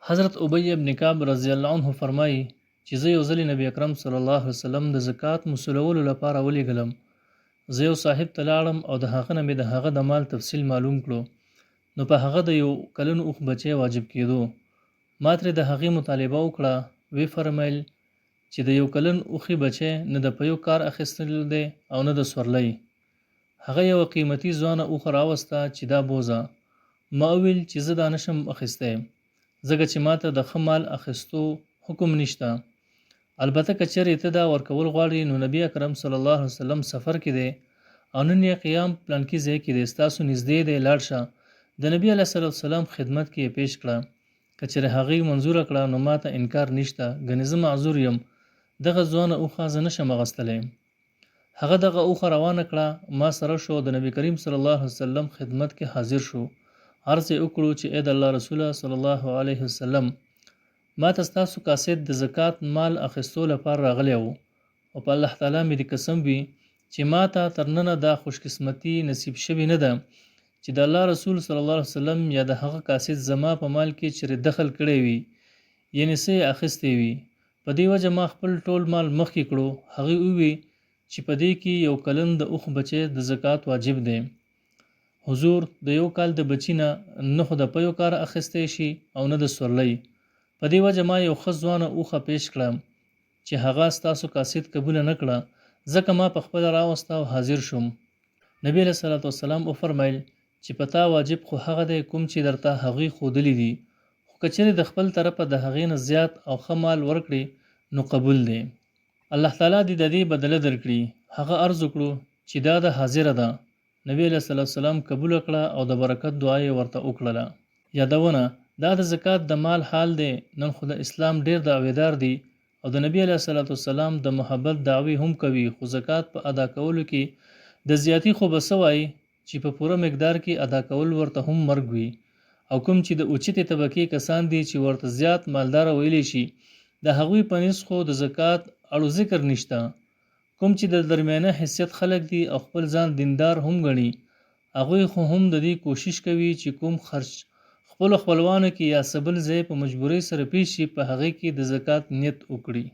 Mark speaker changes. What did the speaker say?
Speaker 1: حضرت ابی ابن کعب رضی الله عنه فرمایي چې زه یو ځل نبی اکرم صلی الله علیه وسلم د زکات مسلولو لپاره ولېږلم. زه یو صاحب ته لاړم او د هغه نه مې د هغه د مال تفصیل معلوم کړو. نو په هغه د یو کلن اوښ بچی واجب کېدو. ما ترې د هغې مطالبه وکړه. وی فرمایل چې د یو کلن اوښي بچی نه د پیو کار اخیستل دی او نه د سورلۍ. هغه یو قیمتي ځوانه اوښه راوسته چې دا بوزه. ما وویل چې زه دا نشم اخیستی ځکه چې ماته د ښه مال اخیستو حکم نشته. البته که چېرې ته دا ورکول غواړې نو نبي اکرم صلی الله علیه وسلم سفر کې دی او نن یې قیام پلانکي ځای کې دی، ستاسو نږدې دی، لاړ شه. د نبي علیه الصلاة والسلام خدمت کې یې پیش کړه. که چېرې هغې منظوره کړه نو ماته انکار نشته، ګنې زه معذور یم. دغه ځوانه اوښه زه نشم اخیستلی. هغه دغه اوښه روانه کړه، ما سره شو، د نبي کریم صلی الله علیه وسلم خدمت کې حاضر شو. عرض یې وکړو چې اې د الله رسوله صلی الله علیه وسلم، ما ته ستاسو قاصد د زکات مال اخیستو لپاره راغلی و او په الله تعالی مې د قسم وي چې ما ته تر ننه دا خوشقسمتي نصیب شوې نه ده چې د الله رسول صلی الله علیه وسلم یا د هغه قاصد زما په مال کې چېرې دخل کړی وي، یعنې څه یې اخیستی وي. په دې وجه ما خپل ټول مال مخکې کړو. هغې ووی چې په دې کې یو کلن د اوښ بچی د زکات واجب دی. حضور د یو کال د بچی نه خو د پیو کار اخیستی شي او نه د سورلۍ. په دې وجه ما یو ښه ځوانه اوښه پیش کړه چې هغه ستاسو قاصد قبوله نه کړه، ځکه ما په خپله راوسته او حاضر شوم. نبي علیه صلوات وسلام وفرمیل چې په تا واجب خو هغه دی کوم چې درته هغې ښودلي دي، خو که چېرې د خپل طرفه د هغې نه زیات او ښه مال ورکړې نو قبول دی. الله تعالی دې د دې بدله درکړي. هغه عرض وکړو چې دا د حاضره ده. نبی علیه صلوات وسلام قبوله کړه او د برکت دعا یې ورته وکړله. یادونه: دا د زکات د مال حال دی. نن خو د اسلام ډیر دعویدار دي او د نبی علیه الصلاة والسلام د محبت دعوی هم کوي، خو زکات په ادا کولو کې د زیاتی خو به څه وایي چې په پوره مقدار کې ادا کول ورته هم مرګ وي. او کوم چې د اوچتې طبقې کسان دي چې ورته زیات مالدار ویلی شي، د هغوی په نسبت خو د زکات اړو ذکر نشته. کوم چې د درمیانه حیثیت خلک دي او خپل ځان دیندار هم ګڼي، هغوی خو هم د دې کوشش کوي چې کوم خرچ خپلو خپلوانو کې یا څه بل ځای په مجبورۍ سره پیش شي په هغې کې د زکات نیت وکړي.